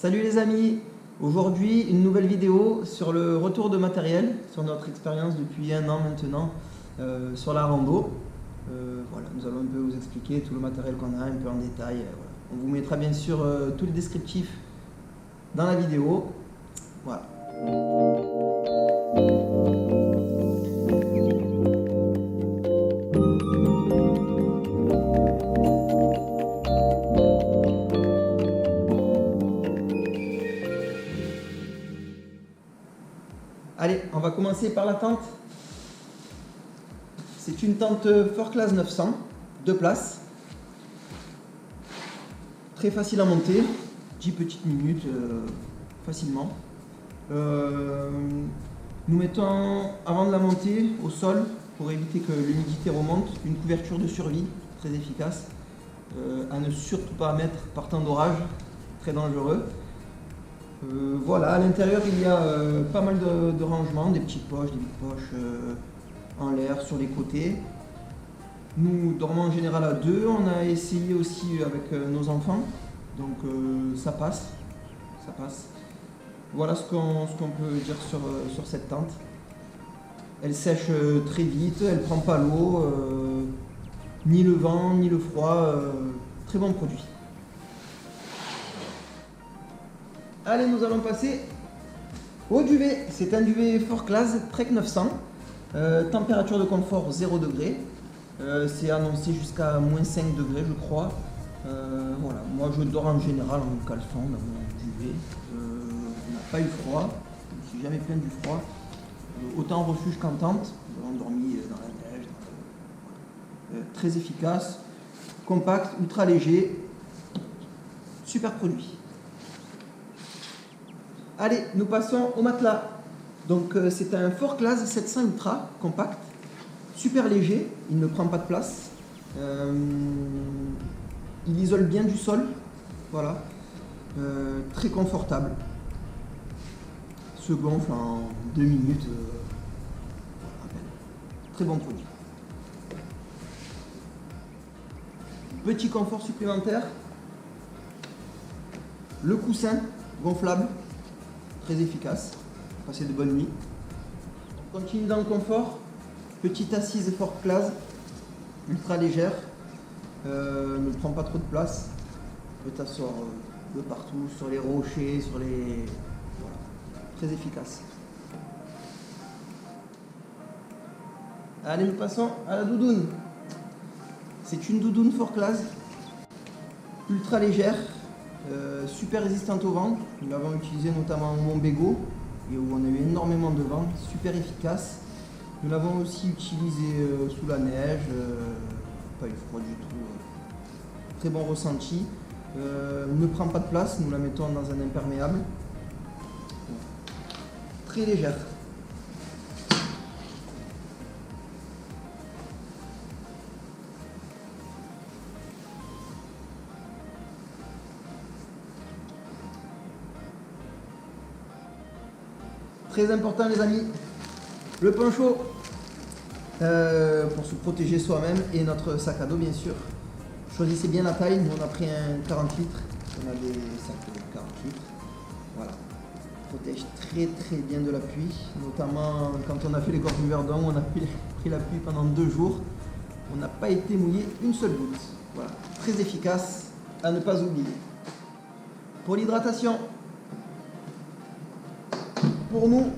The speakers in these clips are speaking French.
Salut les amis, aujourd'hui une nouvelle vidéo sur le retour de matériel, sur notre expérience depuis 1 an maintenant sur la rando. Voilà, nous allons un peu vous expliquer tout le matériel qu'on a, un peu en détail. Voilà. On vous mettra bien sûr tout le descriptif dans la vidéo. Voilà. Allez, on va commencer par la tente. C'est une tente Forclaz 900, 2 places. Très facile à monter, 10 petites minutes facilement. Nous mettons, avant de la monter, au sol, pour éviter que l'humidité remonte, une couverture de survie, très efficace. À ne surtout pas mettre par temps d'orage, très dangereux. Voilà, à l'intérieur il y a pas mal de rangements, des petites poches, des petites poches en l'air sur les côtés. Nous dormons en général à 2, on a essayé aussi avec nos enfants, donc ça passe. Voilà ce qu'on peut dire sur cette tente. Elle sèche très vite, elle ne prend pas l'eau, ni le vent, ni le froid, très bon produit. Allez, nous allons passer au duvet. C'est un duvet Forclaz Trek 900. Température de confort 0 degré. C'est annoncé jusqu'à moins 5 degrés, je crois. Voilà. Moi, je dors en général en caleçon dans mon duvet. On n'a pas eu froid. Je ne suis jamais plaint du froid. Autant en refuge qu'en tente. Nous avons dormi dans la neige. Très efficace, compact, ultra léger. Super produit. Allez, nous passons au matelas. Donc c'est un Forclaz 700 Ultra, compact, super léger, il ne prend pas de place. Il isole bien du sol, voilà. Très confortable. Se gonfle en 2 minutes. Très bon produit. Petit confort supplémentaire. Le coussin gonflable. Très efficace, passer de bonnes nuits. On continue dans le confort, petite assise Forclaz, ultra légère, ne prend pas trop de place, peut t'asseoir de partout, sur les rochers, sur les... Voilà, très efficace. Allez, nous passons à la doudoune. C'est une doudoune Forclaz, ultra légère, super résistante au vent. Nous l'avons utilisé notamment au Montbéliard et où on a eu énormément de vent, super efficace. Nous l'avons aussi utilisé sous la neige, pas eu froid du tout, très bon ressenti. Ne prend pas de place, nous la mettons dans un imperméable. Très légère. Très important les amis, le poncho pour se protéger soi-même et notre sac à dos bien sûr. Choisissez bien la taille, nous on a pris un 40 litres, on a des sacs de 40 litres. Voilà, protège très bien de la pluie, notamment quand on a fait les gorges du Verdon, on a pris la pluie pendant 2 jours. On n'a pas été mouillé une seule goutte. Voilà, très efficace, à ne pas oublier. Pour l'hydratation, pour nous,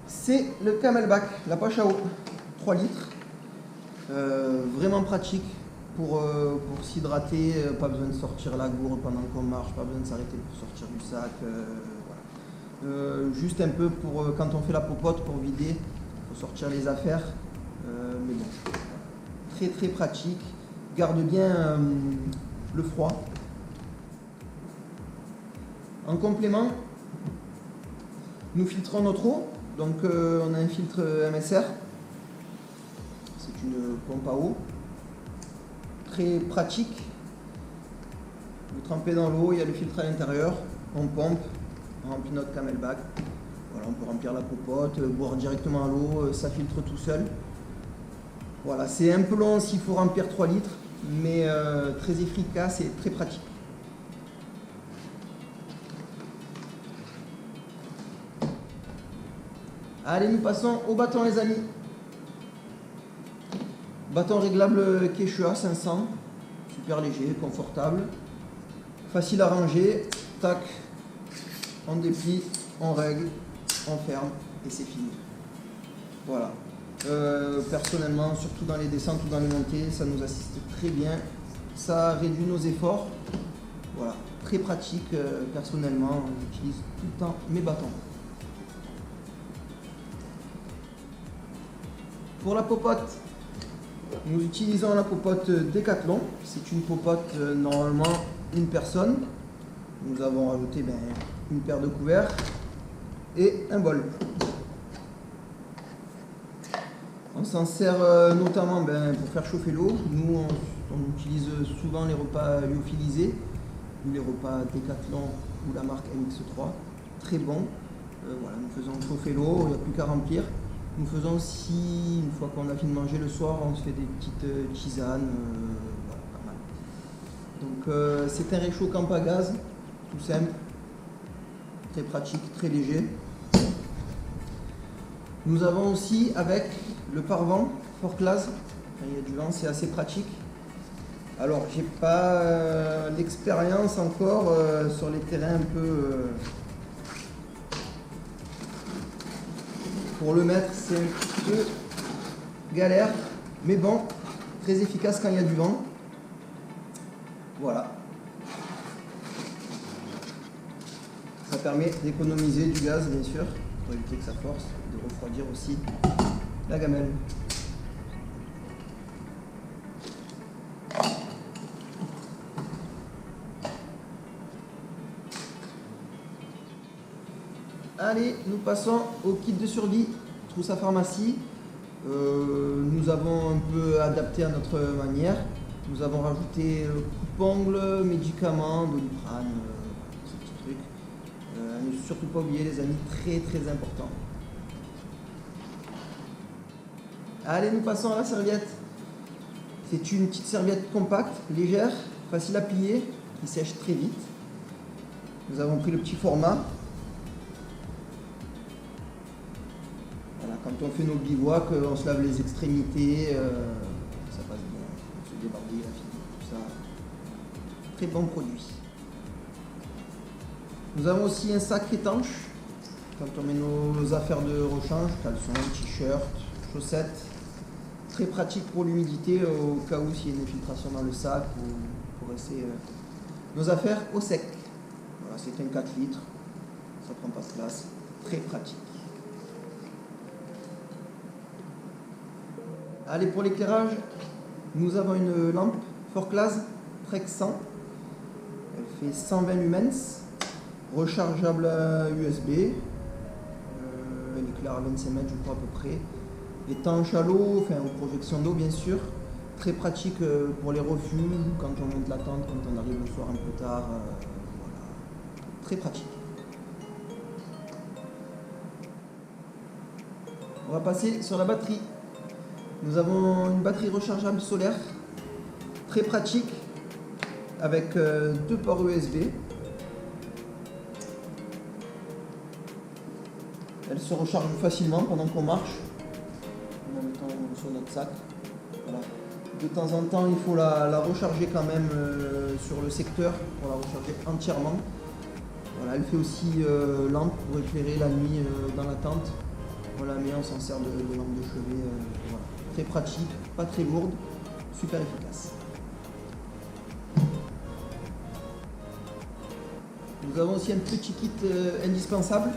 c'est le CamelBak, la poche à eau, 3 litres. Vraiment pratique pour s'hydrater, pas besoin de sortir la gourde pendant qu'on marche, pas besoin de s'arrêter pour sortir du sac. Voilà. Juste un peu pour quand on fait la popote pour vider, il faut sortir les affaires. Mais bon, très pratique, garde bien le froid. En complément, nous filtrons notre eau, donc on a un filtre MSR, c'est une pompe à eau, très pratique. Vous trempez dans l'eau, il y a le filtre à l'intérieur, on pompe, on remplit notre CamelBak. Voilà, on peut remplir la popote, boire directement à l'eau, ça filtre tout seul. Voilà, c'est un peu long s'il faut remplir 3 litres, mais très efficace et très pratique. Allez, nous passons au bâton, les amis. Bâton réglable Quechua 500. Super léger, confortable. Facile à ranger. Tac. On déplie, on règle, on ferme et c'est fini. Voilà. Personnellement, surtout dans les descentes ou dans les montées, ça nous assiste très bien. Ça réduit nos efforts. Voilà. Très pratique. Personnellement, j'utilise tout le temps mes bâtons. Pour la popote, nous utilisons la popote Decathlon. C'est une popote normalement une personne. Nous avons rajouté une paire de couverts et un bol. On s'en sert notamment pour faire chauffer l'eau. Nous, on utilise souvent les repas lyophilisés ou les repas Decathlon ou la marque MX3. Très bon. Voilà, nous faisons chauffer l'eau, il n'y a plus qu'à remplir. Nous faisons aussi, une fois qu'on a fini de manger le soir, on se fait des petites tisanes. Voilà, pas mal. Donc c'est un réchaud camp à gaz, tout simple, très pratique, très léger. Nous avons aussi avec le pare-vent Fort Class. Quand il y a du vent, c'est assez pratique. Alors, j'ai pas l'expérience encore sur les terrains un peu. Pour le mettre, c'est un petit peu galère, mais bon, très efficace quand il y a du vent. Voilà. Ça permet d'économiser du gaz, bien sûr, pour éviter que ça force, de refroidir aussi la gamelle. Allez, nous passons au kit de survie, trousse à pharmacie. Nous avons un peu adapté à notre manière. Nous avons rajouté coupe-ongles, médicaments, Doliprane, ces petits trucs. Ne surtout pas oublier les amis, très très important. Allez, nous passons à la serviette. C'est une petite serviette compacte, légère, facile à plier, qui sèche très vite. Nous avons pris le petit format. Voilà, quand on fait nos bivouacs, on se lave les extrémités, ça passe bien, on se débarder la fille, tout ça. Très bon produit. Nous avons aussi un sac étanche, quand on met nos affaires de rechange, caleçons, t-shirts, chaussettes. Très pratique pour l'humidité au cas où s'il y a une infiltration dans le sac ou pour rester nos affaires au sec. Voilà, c'est un 4 litres, ça prend pas de place, très pratique. Allez, pour l'éclairage, nous avons une lampe Fort Class Trek 100. Elle fait 120 lumens, rechargeable à USB. Elle éclaire à 25 mètres, je crois à peu près. Étanche à l'eau, enfin aux projections d'eau bien sûr. Très pratique pour les refuges, quand on monte la tente, quand on arrive le soir un peu tard. Voilà. Très pratique. On va passer sur la batterie. Nous avons une batterie rechargeable solaire, très pratique, avec 2 ports USB. Elle se recharge facilement pendant qu'on marche, en mettant sur notre sac. Voilà. De temps en temps, il faut la recharger quand même sur le secteur pour la recharger entièrement. Voilà, elle fait aussi lampe pour éclairer la nuit dans la tente. Voilà, mais on s'en sert de lampe de chevet. Voilà. Très pratique, pas très lourde, super efficace. Nous avons aussi un petit kit indispensable.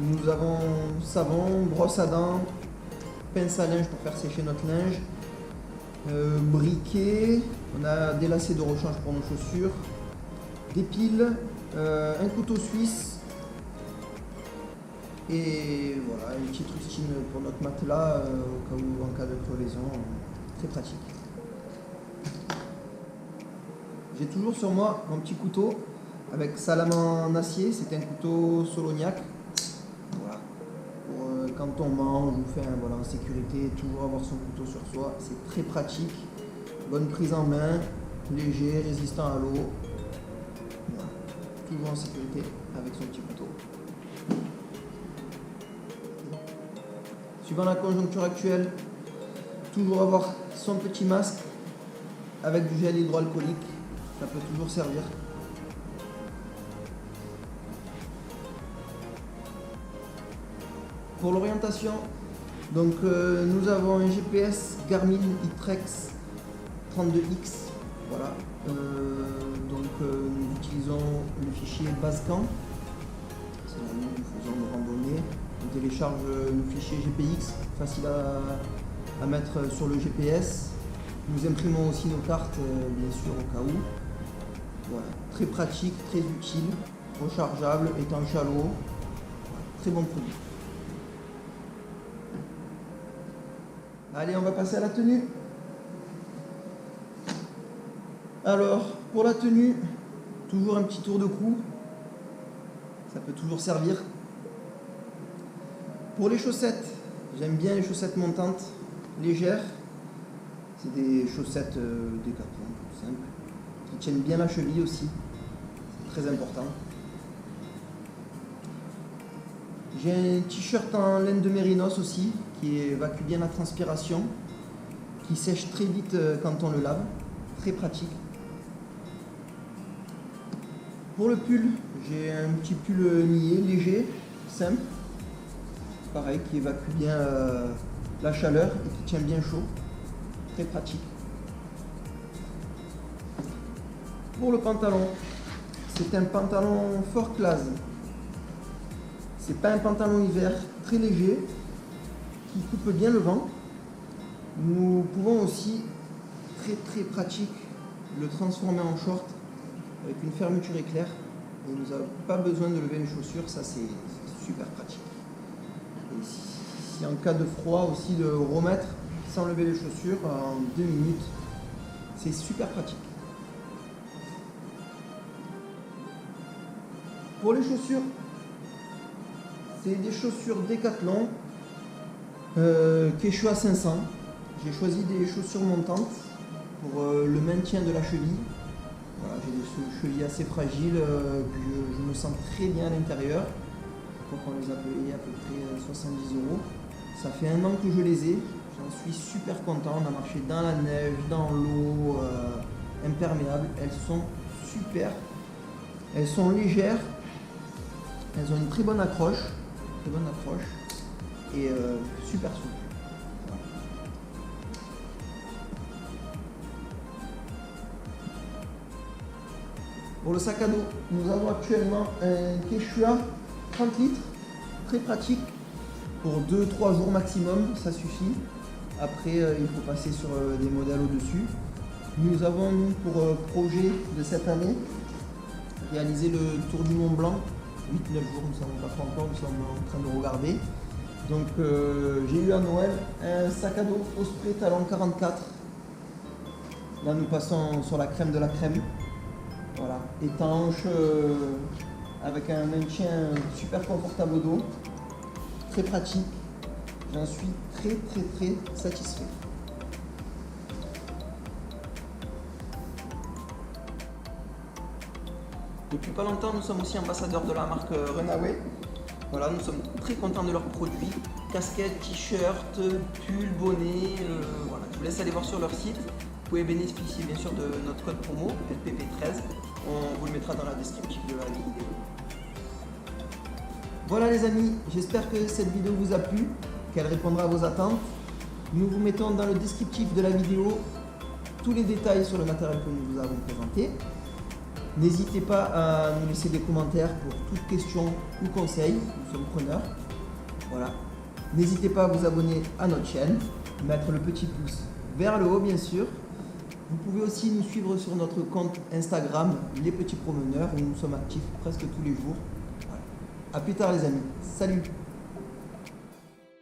Nous avons savon, brosse à dents, pince à linge pour faire sécher notre linge, briquet, on a des lacets de rechange pour nos chaussures, des piles, un couteau suisse et voilà, une petite rustine pour notre matelas au cas où en cas de crevaison, très pratique. J'ai toujours sur moi mon petit couteau avec sa lame en acier, c'est un couteau Solognac. Voilà. Pour quand on mange ou fait voilà, en sécurité, toujours avoir son couteau sur soi, c'est très pratique. Bonne prise en main, léger, résistant à l'eau. Voilà. Toujours en sécurité avec son petit couteau. suivant la conjoncture actuelle, toujours avoir son petit masque avec du gel hydroalcoolique, ça peut toujours servir. Pour l'orientation, donc nous avons un GPS Garmin iTrex 32X. Voilà. Nous utilisons le fichier Basecamp. C'est là où nous faisons nos randonnées. On télécharge le fichier GPX, facile à mettre sur le GPS. Nous imprimons aussi nos cartes, bien sûr, au cas où. Voilà. Très pratique, très utile, rechargeable, étanche à l'eau. Voilà. Très bon produit. Allez, on va passer à la tenue. Alors, pour la tenue, toujours un petit tour de cou. Ça peut toujours servir. Pour les chaussettes, j'aime bien les chaussettes montantes, légères. C'est des chaussettes Décathlon, tout simple, qui tiennent bien la cheville aussi. C'est très important. J'ai un t-shirt en laine de mérinos aussi, qui évacue bien la transpiration, qui sèche très vite quand on le lave. Très pratique. Pour le pull, j'ai un petit pull nié, léger, simple. Pareil, qui évacue bien la chaleur et qui tient bien chaud. Très pratique. Pour le pantalon, c'est un pantalon Fort Class. C'est pas un pantalon hiver, très léger, qui coupe bien le vent. Nous pouvons aussi, très pratique, le transformer en short avec une fermeture éclair. Et nous n'avons pas besoin de lever les chaussures, ça c'est super pratique. Et si en cas de froid aussi, de remettre sans lever les chaussures en 2 minutes, c'est super pratique. Pour les chaussures, c'est des chaussures Décathlon Quechua 500. J'ai choisi des chaussures montantes pour le maintien de la cheville. Voilà, j'ai des chevilles assez fragiles, je me sens très bien à l'intérieur. Je crois qu'on les a payées à peu près 70 €. Ça fait 1 an que je les ai, j'en suis super content. On a marché dans la neige, dans l'eau, imperméables. Elles sont super, elles sont légères, elles ont une très bonne accroche et super souple. Voilà. Pour le sac à dos, nous avons actuellement un Quechua 30 litres, très pratique, pour 2-3 jours maximum, ça suffit. Après, il faut passer sur des modèles au-dessus. Nous avons, pour projet de cette année, réalisé le Tour du Mont Blanc, 8-9 jours, nous ne savons pas trop encore, nous sommes en train de regarder. Donc j'ai eu à Noël un sac à dos Osprey Talon 44. Là nous passons sur la crème de la crème. Voilà, étanche, avec un maintien super confortable au dos, très pratique. J'en suis très satisfait. Depuis pas longtemps, nous sommes aussi ambassadeurs de la marque Runaway. Voilà, nous sommes très contents de leurs produits. Casquettes, t-shirts, pulls, bonnets. Voilà. Je vous laisse aller voir sur leur site. Vous pouvez bénéficier bien sûr de notre code promo LPP13. On vous le mettra dans la description de la vidéo. Voilà les amis, j'espère que cette vidéo vous a plu, qu'elle répondra à vos attentes. Nous vous mettons dans le descriptif de la vidéo tous les détails sur le matériel que nous vous avons présenté. N'hésitez pas à nous laisser des commentaires pour toute question ou conseil, nous sommes preneurs. Voilà. N'hésitez pas à vous abonner à notre chaîne, mettre le petit pouce vers le haut bien sûr. Vous pouvez aussi nous suivre sur notre compte Instagram, Les Petits Promeneurs, où nous sommes actifs presque tous les jours. Voilà. À plus tard les amis, salut!